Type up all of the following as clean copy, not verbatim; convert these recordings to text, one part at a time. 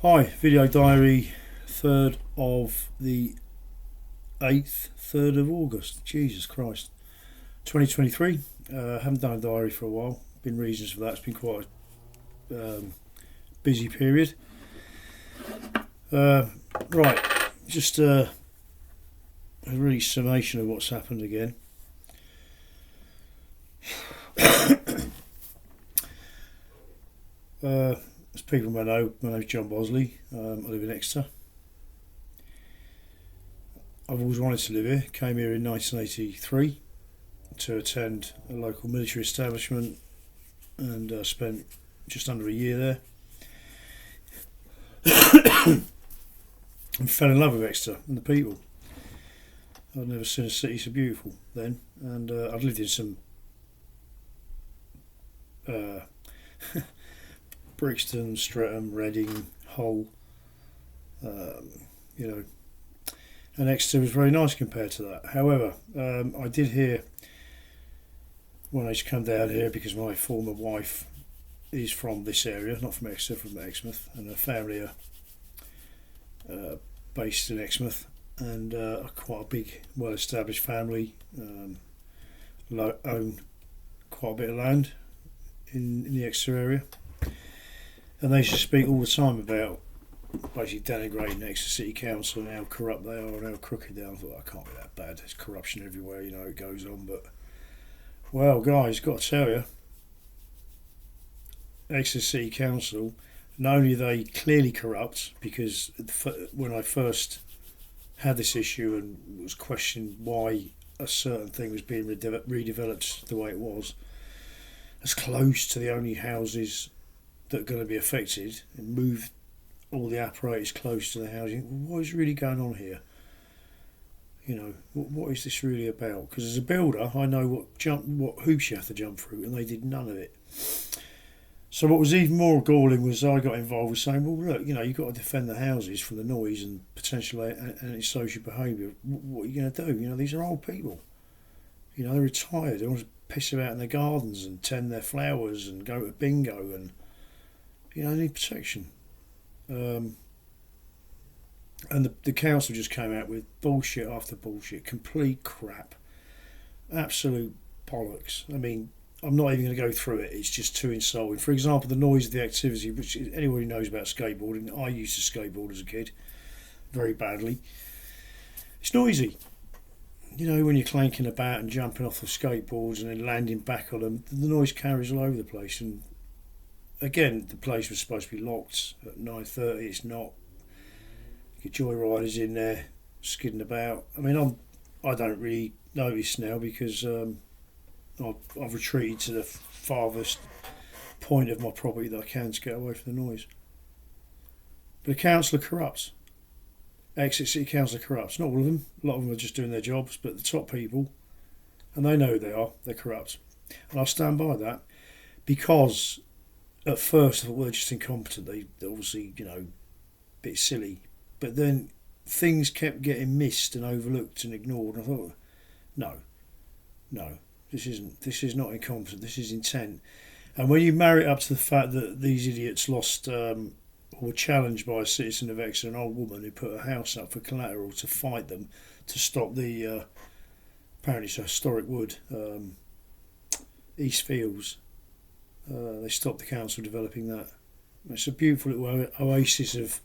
Hi, video diary, 3rd of the 8th, 3rd of August. Jesus Christ. 2023. Haven't done a diary for a while. Been reasons for that. It's been quite a busy period. Right, just a really summation of what's happened again. As people may know, my name's John Bosley. I live in Exeter. I've always wanted to live here. Came here in 1983 to attend a local military establishment and spent just under a year there. And fell in love with Exeter and the people. I'd never seen a city so beautiful then, and I'd lived in some Brixton, Streatham, Reading, Hull, and Exeter was very nice compared to that. However, I did hear when I used to come down here, because my former wife is from this area, not from Exeter, from Exmouth, and her family are based in Exmouth, and quite a big, well-established family, own quite a bit of land in the Exeter area. And they used to speak all the time about basically denigrating Exeter City Council and how corrupt they are and how crooked they are. I thought, that can't be that bad. There's corruption everywhere, it goes on. But, well, guys, got to tell you, Exeter City Council, not only are they clearly corrupt, because when I first had this issue and was questioned why a certain thing was being redeveloped the way it was, as close to the only houses that are going to be affected, and move all the apparatus close to the housing. What is really going on here? What is this really about? Because as a builder, I know what hoops you have to jump through, and they did none of it. So what was even more galling was I got involved with saying, well, look, you've got to defend the houses from the noise and potential antisocial behaviour. What are you going to do? These are old people. They're retired. They want to piss about in their gardens and tend their flowers and go to bingo, and they need protection. And the council just came out with bullshit after bullshit, complete crap, absolute bollocks. I mean, I'm not even going to go through it, it's just too insulting. For example, the noise of the activity, which anyone who knows about skateboarding, I used to skateboard as a kid, very badly. It's noisy. When you're clanking about and jumping off the skateboards and then landing back on them, the noise carries all over the place. And again, the place was supposed to be locked at 9:30. It's not. You get joyriders in there skidding about. I mean, I don't really notice now because I've retreated to the farthest point of my property that I can to get away from the noise. But the council are corrupt. Exeter City Council are corrupt. Not all of them. A lot of them are just doing their jobs, but the top people, and they know who they are, they're corrupt. And I'll stand by that, because at first I thought, well, they're just incompetent. They're obviously, a bit silly. But then things kept getting missed and overlooked and ignored. And I thought, no, this is not incompetent. This is intent. And when you marry it up to the fact that these idiots lost, or were challenged by a citizen of Exeter, an old woman who put her house up for collateral to fight them to stop the apparently it's a historic wood, East Fields. They stopped the council developing that. It's a beautiful little oasis of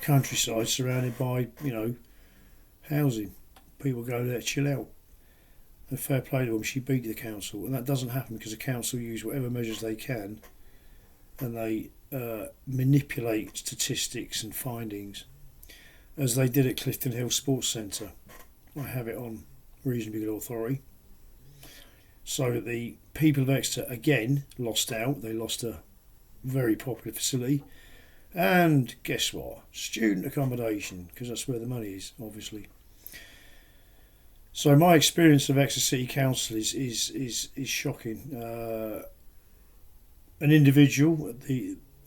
countryside surrounded by, housing. People go there to chill out. And fair play to them, she beat the council. And that doesn't happen because the council use whatever measures they can, and they manipulate statistics and findings, as they did at Clifton Hill Sports Centre. I have it on reasonably good authority. So that the people of Exeter again lost out. They lost a very popular facility, and guess what? Student accommodation, because that's where the money is, obviously. So my experience of Exeter City Council is shocking. An individual,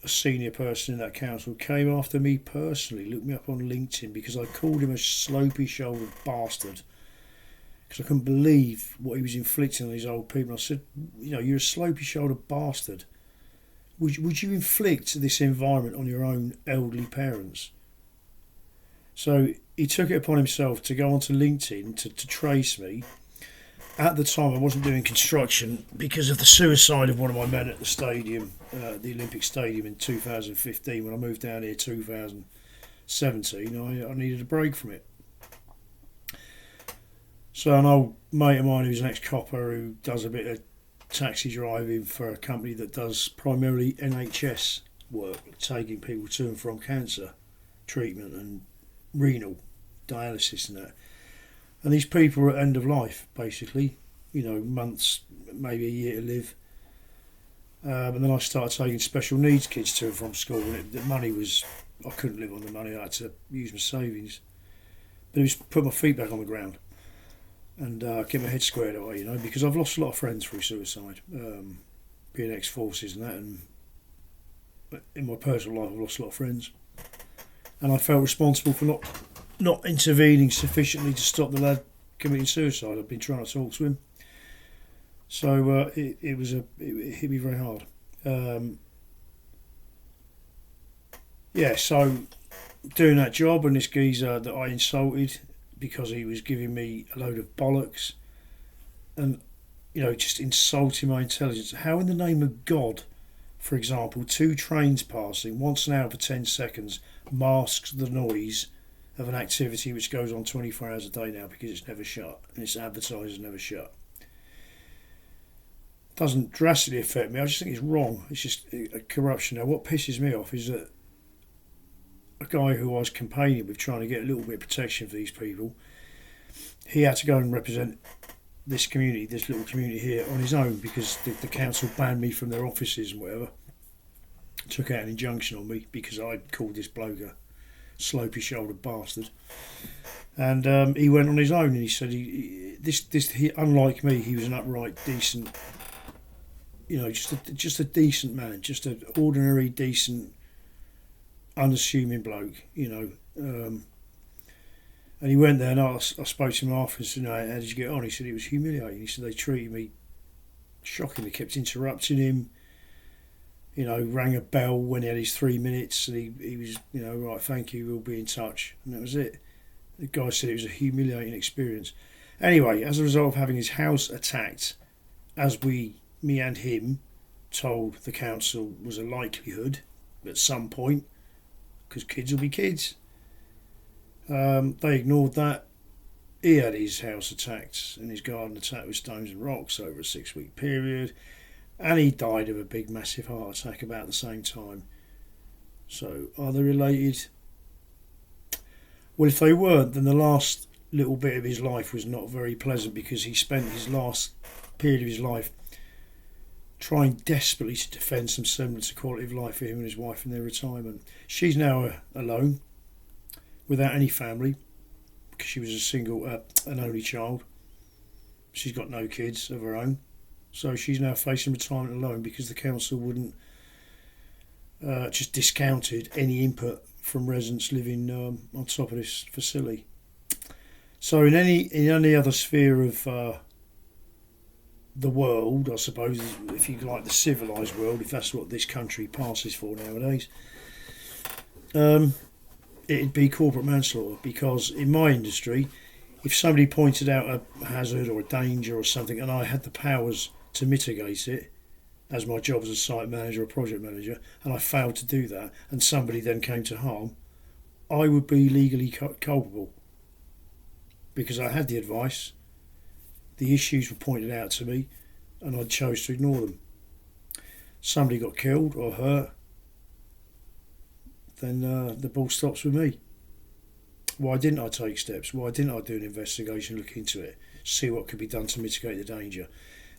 a senior person in that council, came after me personally, looked me up on LinkedIn, because I called him a slopey-shouldered bastard, because I couldn't believe what he was inflicting on these old people. I said, you're a slopey-shouldered bastard. would you inflict this environment on your own elderly parents? So he took it upon himself to go onto LinkedIn to trace me. At the time, I wasn't doing construction because of the suicide of one of my men at the stadium, the Olympic Stadium in 2015. When I moved down here 2017, I needed a break from it. So an old mate of mine who's an ex-copper who does a bit of taxi driving for a company that does primarily NHS work, taking people to and from cancer treatment and renal dialysis and that. And these people are at end of life, basically, months, maybe a year to live. And then I started taking special needs kids to and from school, and the money was, I couldn't live on the money, I had to use my savings. But it was put my feet back on the ground and get my head squared away, because I've lost a lot of friends through suicide, being ex-forces and that, and in my personal life I've lost a lot of friends. And I felt responsible for not intervening sufficiently to stop the lad committing suicide. I've been trying to talk to him, so it hit me very hard. So doing that job, and this geezer that I insulted because he was giving me a load of bollocks, and just insulting my intelligence. How in the name of God, for example, 2 trains passing once an hour for 10 seconds masks the noise of an activity which goes on 24 hours a day now because it's never shut and its advertisers never shut? Doesn't drastically affect me. I just think it's wrong. It's just corruption. Now, what pisses me off is that a guy who I was campaigning with, trying to get a little bit of protection for these people, he had to go and represent this community, this little community here, on his own because the council banned me from their offices and whatever. Took out an injunction on me because I called this bloke a slopey shouldered bastard. And he went on his own, and he said he unlike me, he was an upright, decent, just a decent man, just an ordinary, decent, unassuming bloke, and he went there, and I spoke to him after and said, how did you get on? He said it was humiliating. He said they treated me shockingly, kept interrupting him, rang a bell when he had his 3 minutes, and he was, right, thank you, we'll be in touch, and that was it. The guy said it was a humiliating experience. Anyway, as a result of having his house attacked, as me and him told the council was a likelihood at some point, because kids will be kids, they ignored that. He had his house attacked and his garden attacked with stones and rocks over a 6-week period, and he died of a big massive heart attack about the same time. So are they related? Well, if they weren't, then the last little bit of his life was not very pleasant, because he spent his last period of his life trying desperately to defend some semblance of quality of life for him and his wife in their retirement. She's now alone, without any family, because she was a single, an only child. She's got no kids of her own, so she's now facing retirement alone because the council wouldn't just discounted any input from residents living on top of this facility. So in any other sphere of the world, I suppose, if you like, the civilised world, if that's what this country passes for nowadays, it'd be corporate manslaughter, because in my industry, if somebody pointed out a hazard or a danger or something and I had the powers to mitigate it, as my job as a site manager or project manager, and I failed to do that, and somebody then came to harm, I would be legally culpable, because I had the advice, the issues were pointed out to me, and I chose to ignore them. Somebody got killed or hurt, then the ball stops with me. Why didn't I take steps? Why didn't I do an investigation, look into it, see what could be done to mitigate the danger?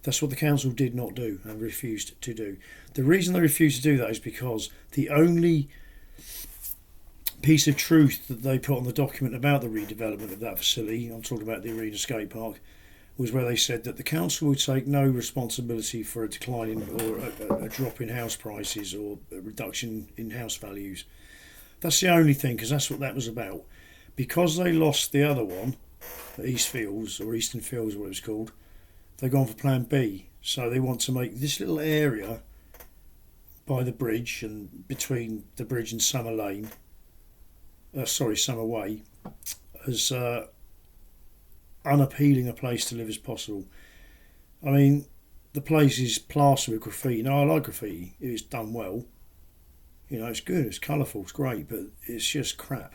That's what the council did not do and refused to do. The reason they refused to do that is because the only piece of truth that they put on the document about the redevelopment of that facility, I'm talking about the Arena Skate Park, was where they said that the council would take no responsibility for a decline in, or a drop in house prices or a reduction in house values. That's the only thing, because that's what that was about. Because they lost the other one, East Fields or Eastern Fields, what it was called, they've gone for Plan B. So they want to make this little area by the bridge and between the bridge and Summer Lane, Summer Way, as unappealing a place to live as possible. I mean, the place is plastered with graffiti. Now, I like graffiti if it's done well. You know, it's good, it's colourful, it's great, but it's just crap.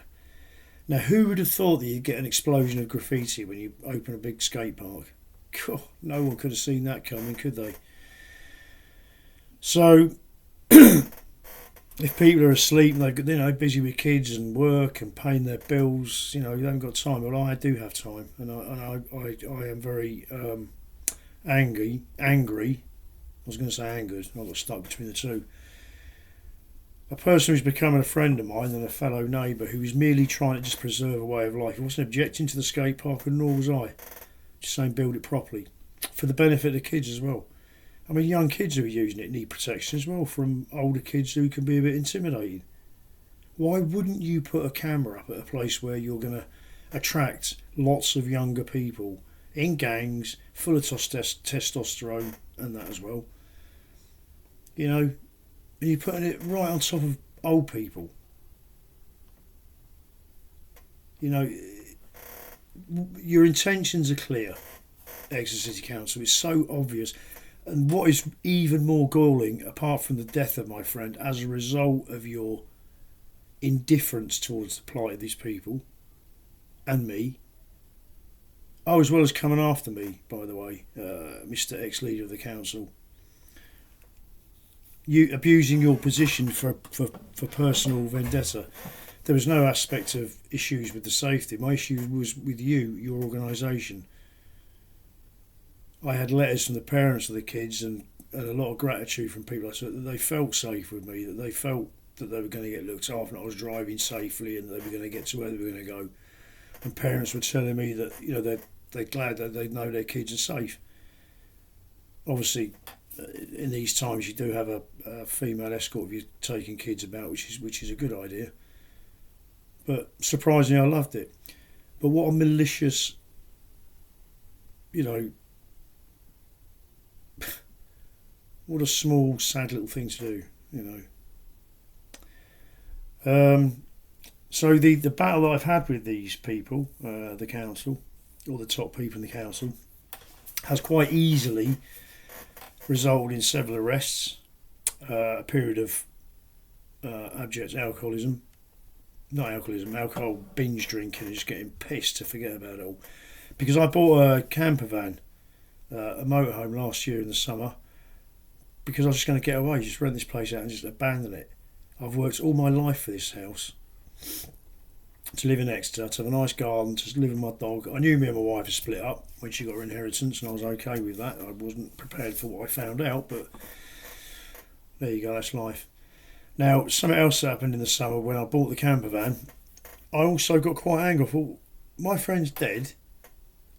Now, who would have thought that you'd get an explosion of graffiti when you open a big skate park? God, no one could have seen that coming, could they? So, if people are asleep and they're busy with kids and work and paying their bills, they haven't got time. Well, I do have time, and I am very angry. I was going to say angered. I got stuck between the two. A person who's becoming a friend of mine and a fellow neighbour who was merely trying to just preserve a way of life. He wasn't objecting to the skate park, and nor was I. Just saying build it properly for the benefit of the kids as well. I mean, young kids who are using it need protection as well from older kids who can be a bit intimidating. Why wouldn't you put a camera up at a place where you're going to attract lots of younger people in gangs, full of testosterone and that as well? And you're putting it right on top of old people. Your intentions are clear, Exeter City Council. It's so obvious. And what is even more galling, apart from the death of my friend, as a result of your indifference towards the plight of these people and me, as well as coming after me, by the way, Mr. Ex-Leader of the Council, you abusing your position for personal vendetta. There was no aspect of issues with the safety. My issue was with you, your organisation. I had letters from the parents of the kids and a lot of gratitude from people. I said that they felt safe with me, that they felt that they were going to get looked after, and I was driving safely and they were going to get to where they were going to go. And parents were telling me that they're glad that they know their kids are safe. Obviously, in these times you do have a female escort if you're taking kids about, which is a good idea. But surprisingly, I loved it. But what a malicious, what a small, sad little thing to do, So the battle that I've had with these people, the council, or the top people in the council, has quite easily resulted in several arrests, a period of abject alcohol binge drinking and just getting pissed to forget about it all. Because I bought a camper van, a motorhome last year in the summer, because I was just going to get away, just rent this place out and just abandon it. I've worked all my life for this house, to live in Exeter, to have a nice garden, to live with my dog. I knew me and my wife had split up when she got her inheritance, and I was okay with that. I wasn't prepared for what I found out, but there you go, that's life. Now, something else happened in the summer when I bought the camper van. I also got quite angry. I thought, my friend's dead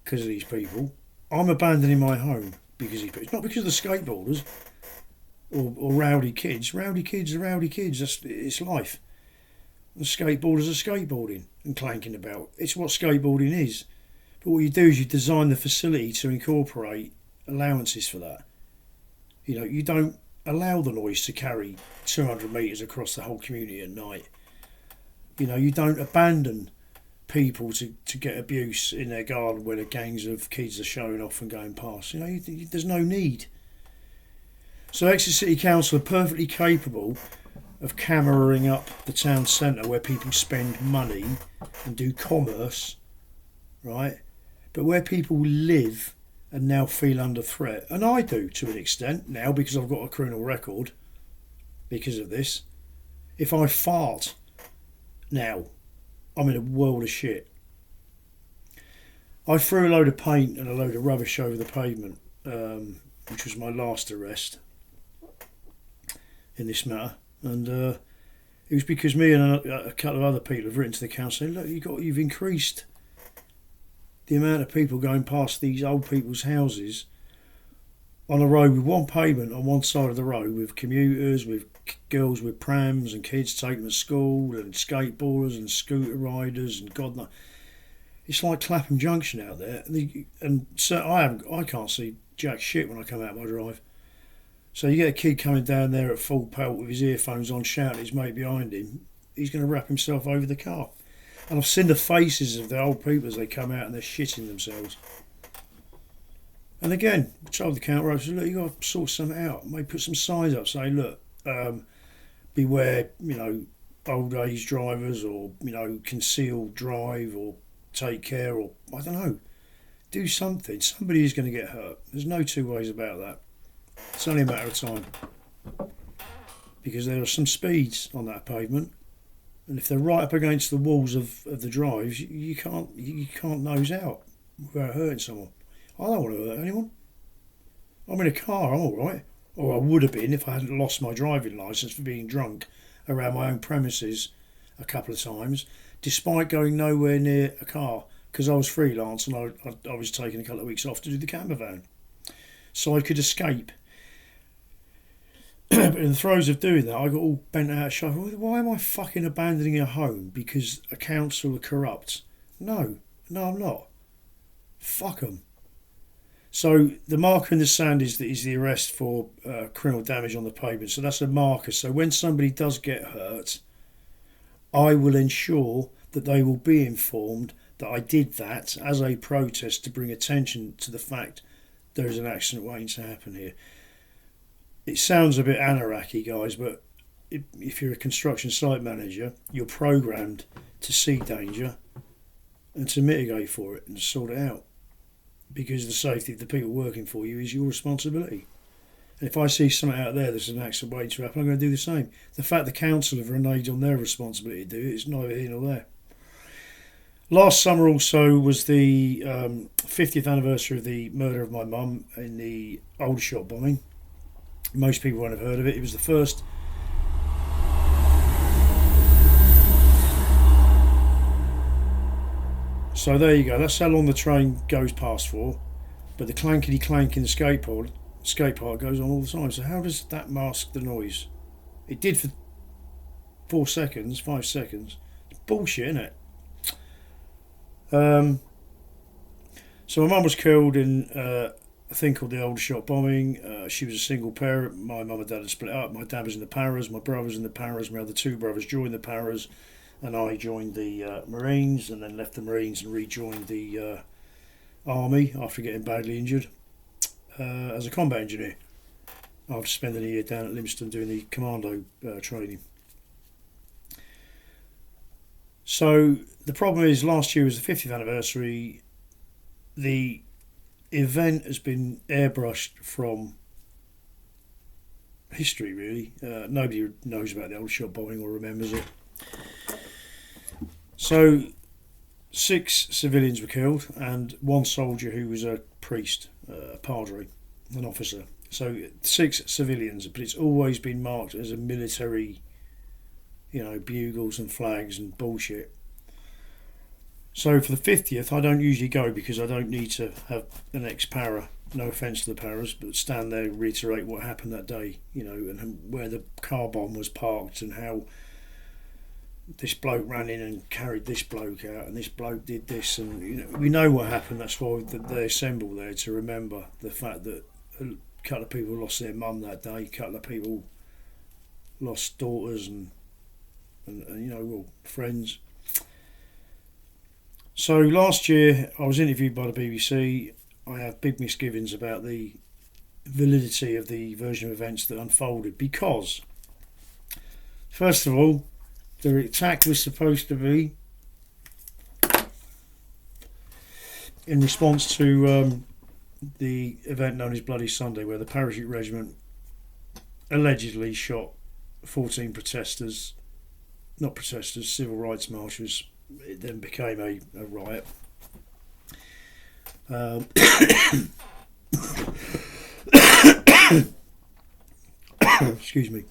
because of these people. I'm abandoning my home because of these people. It's not because of the skateboarders or rowdy kids. Rowdy kids are rowdy kids. It's life. The skateboarders are skateboarding and clanking about. It's what skateboarding is. But what you do is you design the facility to incorporate allowances for that. You don't allow the noise to carry 200 metres across the whole community at night. You don't abandon people to get abuse in their garden where the gangs of kids are showing off and going past. There's no need. So Exeter City Council are perfectly capable of cameraing up the town centre where people spend money and do commerce, right? But where people live and now feel under threat, and I do to an extent now because I've got a criminal record because of this. If I fart now, I'm in a world of shit. I threw a load of paint and a load of rubbish over the pavement, which was my last arrest in this matter. And it was because me and a couple of other people have written to the council saying, look, you've increased the amount of people going past these old people's houses on a road with one pavement on one side of the road, with commuters, with girls with prams and kids taking them to school, and skateboarders and scooter riders and God knows. It's like Clapham Junction out there, and so I can't see jack shit when I come out my drive. So you get a kid coming down there at full pelt with his earphones on, shouting at his mate behind him. He's going to wrap himself over the car. And I've seen the faces of the old people as they come out and they're shitting themselves. And again, I told the counter officer, look, you got to sort something out. Maybe put some signs up saying, look, beware, old age drivers, or, concealed drive, or take care, or I don't know. Do something. Somebody is going to get hurt. There's no two ways about that. It's only a matter of time. Because there are some speeds on that pavement. And if they're right up against the walls of the drives, you can't nose out without hurting someone. I don't want to hurt anyone. I'm in a car, I'm alright. Or I would have been if I hadn't lost my driving licence for being drunk around my own premises a couple of times, despite going nowhere near a car, because I was freelance and I was taking a couple of weeks off to do the camper van. So I could escape. But in the throes of doing that, I got all bent out of shape. Why am I fucking abandoning a home because a council are corrupt? No, I'm not. Fuck them. So the marker in the sand is the arrest for criminal damage on the pavement. So that's a marker. So when somebody does get hurt, I will ensure that they will be informed that I did that as a protest to bring attention to the fact there is an accident waiting to happen here. It sounds a bit anarchy, guys, but if you're a construction site manager, you're programmed to see danger and to mitigate for it and sort it out, because the safety of the people working for you is your responsibility. And if I see something out there that's an accident waiting to happen, I'm going to do the same. The fact the council have reneged on their responsibility to do it is neither here nor there. Last summer also was the 50th anniversary of the murder of my mum in the Aldershot bombing. Most people won't have heard of it. It was the first So there you go. That's how long the train goes past for. But the clankety clank in the skate park goes on all the time. So how does that mask the noise? It did for 5 seconds. It's bullshit, isn't it? So my mum was killed in a thing called the Aldershot bombing. She was a single parent. My mum and dad had split up. My dad was in the Paras, my brother was in the Paras. My other two brothers joined the Paras, and I joined the Marines, and then left the Marines and rejoined the Army after getting badly injured as a combat engineer, after spending a year down at Livingston doing the commando training. So the problem is, last year was the 50th anniversary. The event has been airbrushed from history, really. Nobody knows about the Aldershot bombing or remembers it. So 6 civilians were killed and 1 soldier who was a priest, a padre, an officer. So 6 civilians, but it's always been marked as a military, bugles and flags and bullshit. So for the 50th, I don't usually go because I don't need to have an ex-para, no offence to the paras, but stand there and reiterate what happened that day, and where the car bomb was parked and how this bloke ran in and carried this bloke out and this bloke did this, and we know what happened. That's why they assemble there, to remember the fact that a couple of people lost their mum that day, a couple of people lost daughters and friends. So last year I was interviewed by the BBC. I have big misgivings about the validity of the version of events that unfolded, because first of all, the attack was supposed to be in response to the event known as Bloody Sunday, where the Parachute Regiment allegedly shot 14 civil rights marchers. It then became a riot. Excuse me.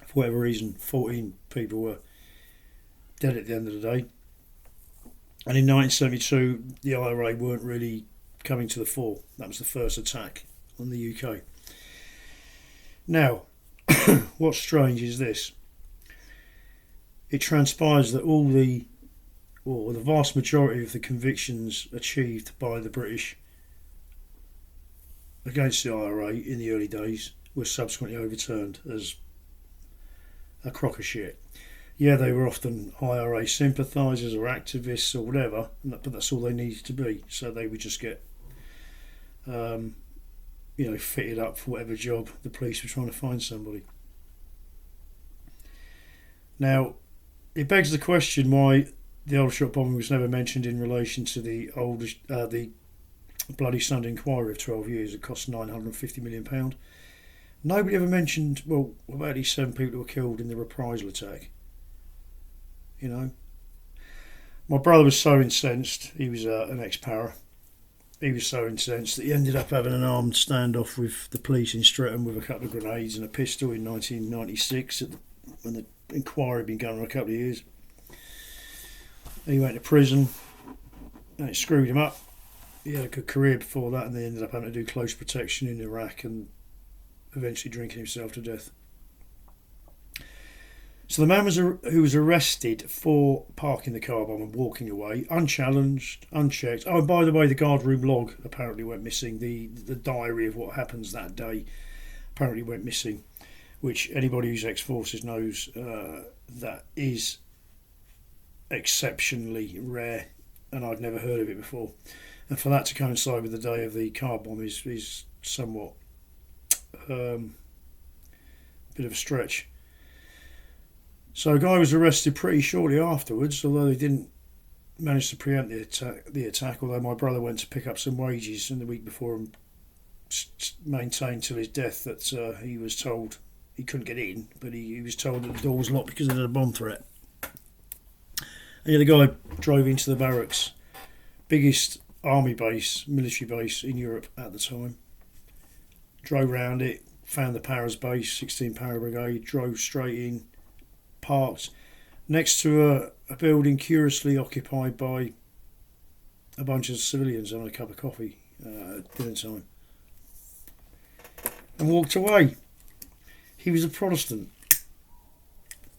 For whatever reason, 14 people were dead at the end of the day. And in 1972, the IRA weren't really coming to the fore. That was the first attack on the UK. Now, what's strange is this. It transpires that the vast majority of the convictions achieved by the British against the IRA in the early days was subsequently overturned as a crock of shit. Yeah, they were often IRA sympathisers or activists or whatever, but that's all they needed to be. So they would just get, fitted up for whatever job the police were trying to find somebody. Now, it begs the question why the Aldershot bombing was never mentioned in relation to the Bloody Sunday inquiry of 12 years. It cost £950 million. Nobody ever mentioned, well, about these 7 people who were killed in the reprisal attack. You know, my brother was so incensed. He was an ex-para. He was so incensed that he ended up having an armed standoff with the police in Streatham with a couple of grenades and a pistol in 1996 when the inquiry had been going on a couple of years. And he went to prison and it screwed him up. He had a good career before that, and they ended up having to do close protection in Iraq and eventually drinking himself to death. So the man who was arrested for parking the car bomb and walking away, unchallenged, unchecked. Oh, and by the way, the guardroom log apparently went missing. The diary of what happens that day apparently went missing, which anybody who's ex-forces knows that is exceptionally rare, and I'd never heard of it before. And for that to coincide with the day of the car bomb is somewhat a bit of a stretch. So a guy was arrested pretty shortly afterwards, although they didn't manage to preempt the attack, although my brother went to pick up some wages in the week before and maintained till his death that he was told he couldn't get in, but he was told that the door was locked because they had a bomb threat. And the guy drove into the barracks, biggest army base, military base in Europe at the time, drove round it, found the Paras base, 16 Para Brigade, drove straight in, parked next to a building curiously occupied by a bunch of civilians having a cup of coffee at dinner time, and walked away. He was a Protestant.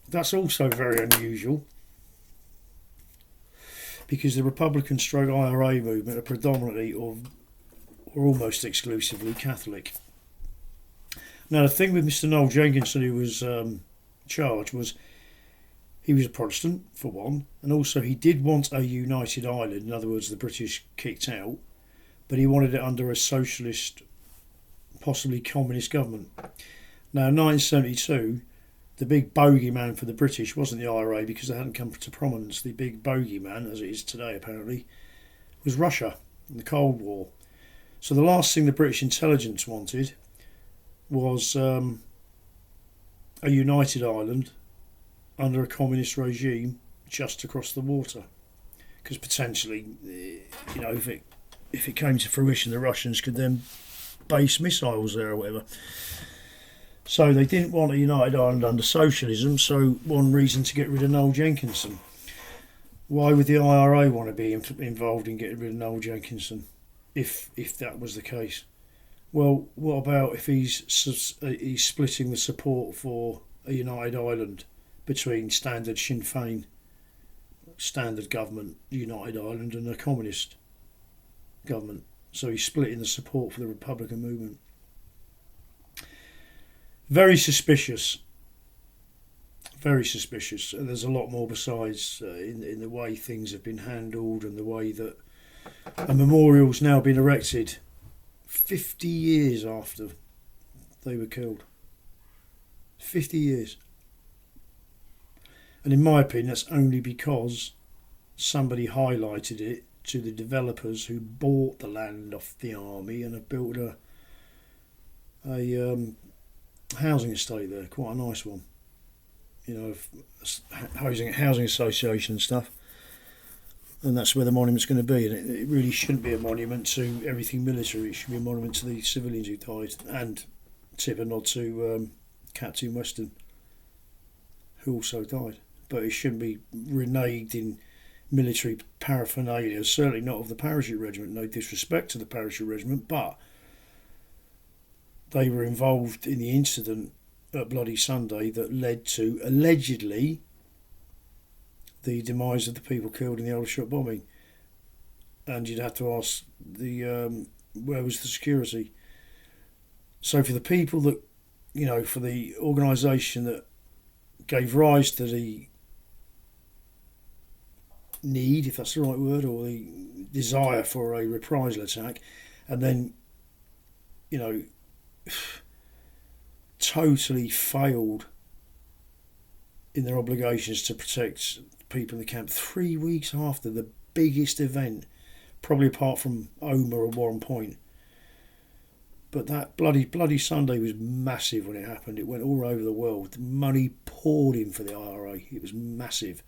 That's also very unusual, because the Republican stroke IRA movement are predominantly or almost exclusively Catholic. Now the thing with Mr. Noel Jenkinson, who was charged, was he was a Protestant, for one, and also he did want a united Ireland, in other words the British kicked out, but he wanted it under a socialist, possibly communist government. Now in 1972, the big bogeyman for the British wasn't the IRA, because they hadn't come to prominence. The big bogeyman, as it is today apparently, was Russia and the Cold War. So the last thing the British intelligence wanted was a united Ireland under a communist regime just across the water, because potentially, if it came to fruition, the Russians could then base missiles there or whatever. So they didn't want a united Ireland under socialism, so one reason to get rid of Noel Jenkinson. Why would the IRA want to be involved in getting rid of Noel Jenkinson, if that was the case? Well, what about if he's splitting the support for a united Ireland between standard Sinn Féin, standard government, united Ireland, and a communist government? So he's splitting the support for the Republican movement. Very suspicious. Very suspicious. And there's a lot more besides in the way things have been handled, and the way that a memorial's now been erected 50 years after they were killed. 50 years. And in my opinion, that's only because somebody highlighted it to the developers who bought the land off the army and have built a housing estate there, quite a nice one. Housing association and stuff. And that's where the monument's going to be. And it really shouldn't be a monument to everything military. It should be a monument to the civilians who died, and tip a nod to Captain Weston, who also died. But it shouldn't be reneged in military paraphernalia, certainly not of the parachute regiment. No disrespect to the parachute regiment, but they were involved in the incident at Bloody Sunday that led to, allegedly, the demise of the people killed in the Aldershot bombing. And you'd have to ask where was the security? So for the people that for the organisation that gave rise to the need, if that's the right word, or the desire for a reprisal attack, and then, you know, totally failed in their obligations to protect people in the camp 3 weeks after the biggest event, probably apart from Omagh or Warren Point. But that bloody Sunday was massive when it happened. It went all over the world. The money poured in for the IRA. It was massive.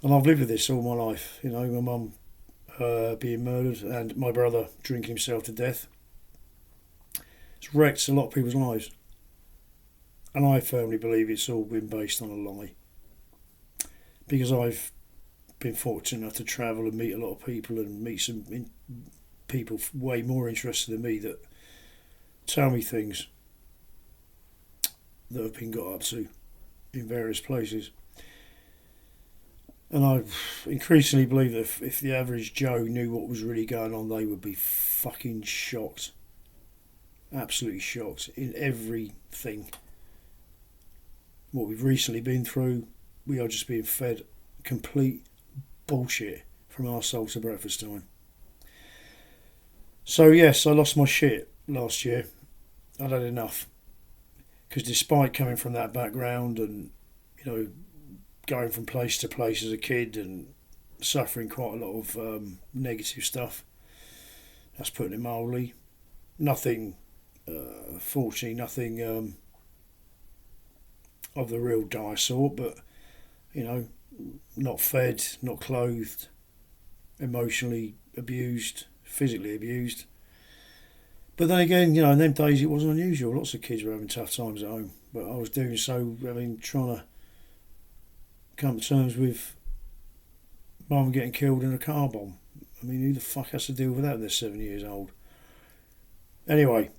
And I've lived with this all my life. My mum being murdered and my brother drinking himself to death. It's wrecked a lot of people's lives. And I firmly believe it's all been based on a lie. Because I've been fortunate enough to travel and meet a lot of people and meet some people way more interested than me that tell me things that have been got up to in various places. And I increasingly believe that if the average Joe knew what was really going on, they would be fucking shocked. Absolutely shocked in everything. What we've recently been through, we are just being fed complete bullshit from arsehole to breakfast time. So yes, I lost my shit last year. I'd had enough. Because despite coming from that background and, going from place to place as a kid and suffering quite a lot of negative stuff, that's putting it mildly. Nothing, fortunately, nothing of the real dire sort, but, not fed, not clothed, emotionally abused, physically abused. But then again, in them days it wasn't unusual. Lots of kids were having tough times at home. But I was doing so, trying to come to terms with mum getting killed in a car bomb. Who the fuck has to deal with that when they're 7 years old? Anyway,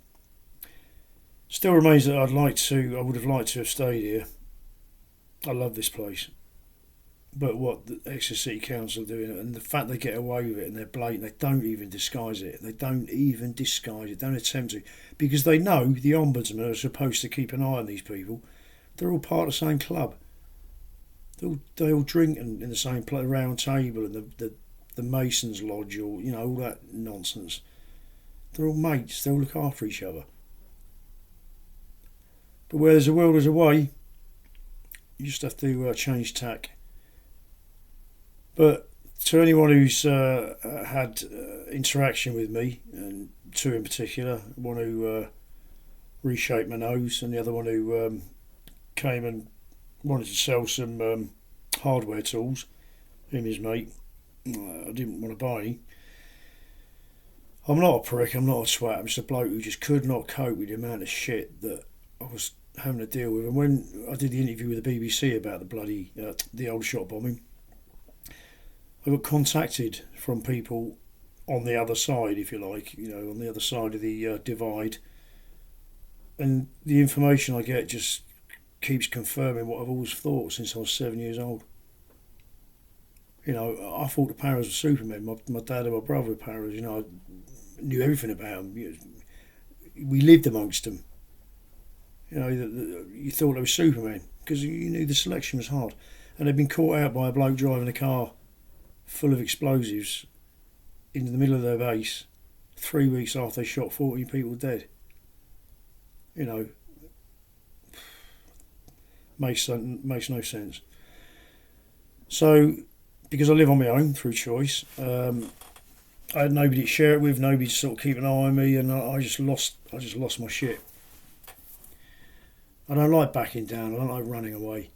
still remains that I would have liked to have stayed here. I love this place. But what the Exeter City Council are doing, and the fact they get away with it and they're blatant, they don't even disguise it. They don't even disguise it, don't attempt to. Because they know the ombudsman are supposed to keep an eye on these people. They're all part of the same club. They all drink in the same round table and the Masons Lodge, or all that nonsense. They're all mates. They all look after each other. But where there's a will, there's a way. You just have to change tack. But to anyone who's had interaction with me, and two in particular, one who reshaped my nose and the other one who came and wanted to sell some hardware tools, him and his mate, I didn't want to buy any. I'm not a prick, I'm not a swat, I'm just a bloke who just could not cope with the amount of shit that I was having to deal with. And when I did the interview with the BBC about the bloody the old shop bombing, I got contacted from people on the other side, if you like, on the other side of the divide, and the information I get just keeps confirming what I've always thought since I was 7 years old. I thought the Paras were supermen. My dad and my brother were Paras. I knew everything about them. We lived amongst them. You thought they were supermen because you knew the selection was hard, and they'd been caught out by a bloke driving a car full of explosives into the middle of their base 3 weeks after they shot 14 people dead. Makes no sense. So, because I live on my own through choice, I had nobody to share it with, nobody to sort of keep an eye on me, and I just lost my shit. I don't like backing down. I don't like running away.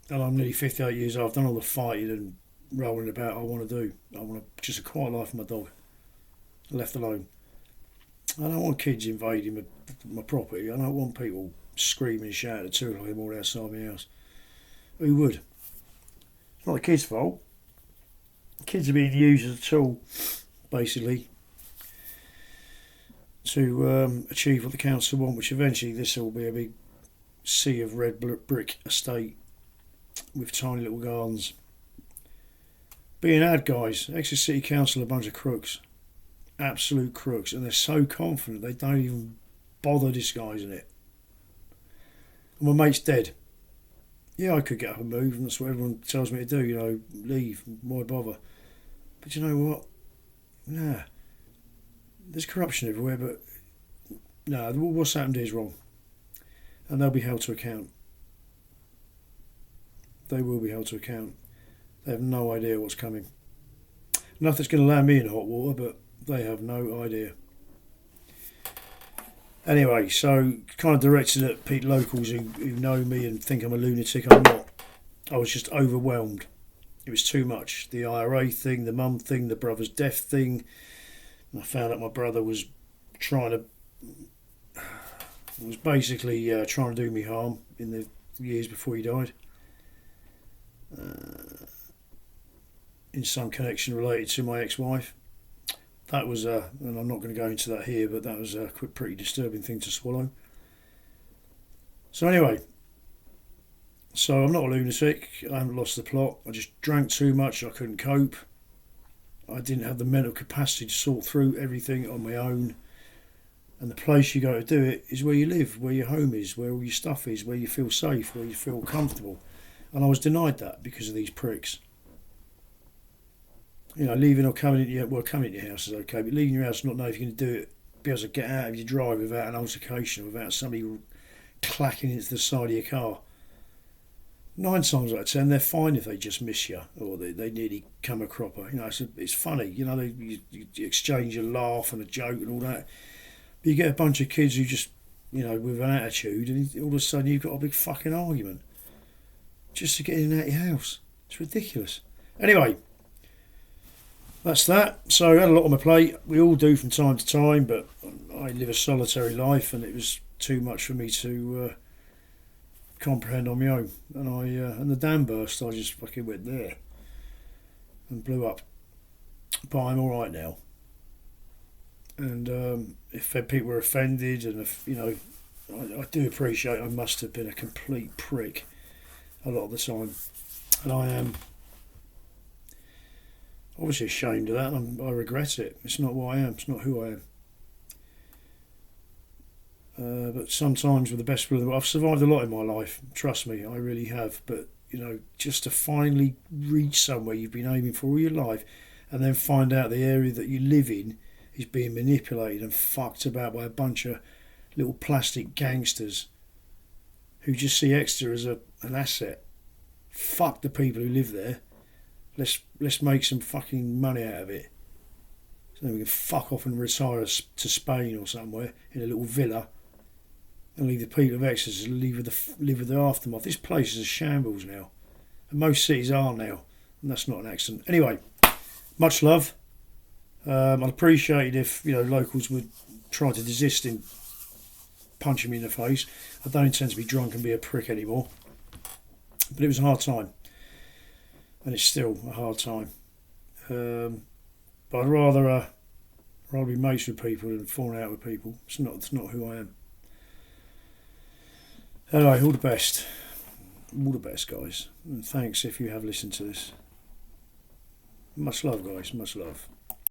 And I'm nearly 58 years old. I've done all the fighting and rolling about I want to do. I want just a quiet life with my dog, left alone. I don't want kids invading my property. I don't want people screaming and shouting at 2 o'clock in the morning outside my house. Who would? It's not the kids' fault. The kids are being used as a tool, basically, to achieve what the council want, which eventually this will be a big sea of red brick estate with tiny little gardens. Being ad guys, Exeter City Council are a bunch of crooks. Absolute crooks. And they're so confident they don't even bother disguising it. And my mate's dead. Yeah, I could get up and move, and that's what everyone tells me to do, you know, leave, why bother? But you know what? Nah. There's corruption everywhere, but nah, what's happened is wrong. And they'll be held to account. They will be held to account. They have no idea what's coming. Nothing's going to land me in hot water, but they have no idea. Anyway, so kind of directed at people locals who know me and think I'm a lunatic. I'm not. I was just overwhelmed. It was too much. The IRA thing, the mum thing, the brother's death thing. I found out my brother was basically trying to do me harm in the years before he died. In some connection related to my ex-wife. That was and I'm not going to go into that here, but that was a pretty disturbing thing to swallow. So anyway, so I'm not a lunatic. I haven't lost the plot. I just drank too much. I couldn't cope. I didn't have the mental capacity to sort through everything on my own. And the place you go to do it is where you live, where your home is, where all your stuff is, where you feel safe, where you feel comfortable. And I was denied that because of these pricks. You know, leaving or coming into your house is okay, but leaving your house and not know if you're going to do it, be able to get out of your drive without an altercation, without somebody clacking into the side of your car. 9 times out of 10, they're fine if they just miss you or they nearly come a cropper. You know, it's funny. You know, you exchange a laugh and a joke and all that. But you get a bunch of kids who just, you know, with an attitude, and all of a sudden you've got a big fucking argument just to get in and out of your house. It's ridiculous. Anyway. That's that. So I had a lot on my plate. We all do from time to time, but I live a solitary life, and it was too much for me to comprehend on my own. And the dam burst. I just fucking went there and blew up. But I'm all right now. And if people were offended, and if you know, I do appreciate I must have been a complete prick a lot of the time, and I am. Obviously ashamed of that, and I regret it. It's not what I am. It's not who I am. But sometimes, with the best will, I've survived a lot in my life. Trust me, I really have. But you know, just to finally reach somewhere you've been aiming for all your life, and then find out the area that you live in is being manipulated and fucked about by a bunch of little plastic gangsters who just see Exeter as an asset. Fuck the people who live there. Let's make some fucking money out of it. So then we can fuck off and retire to Spain or somewhere in a little villa, and leave the people of Exeter to live with the aftermath. This place is a shambles now, and most cities are now, and that's not an accident. Anyway, much love. I'd appreciate it if locals would try to desist in punching me in the face. I don't intend to be drunk and be a prick anymore, but it was a hard time. And it's still a hard time. But I'd rather be mates with people than falling out with people. It's not who I am. Anyway, all the best. All the best, guys. And thanks if you have listened to this. Much love, guys. Much love.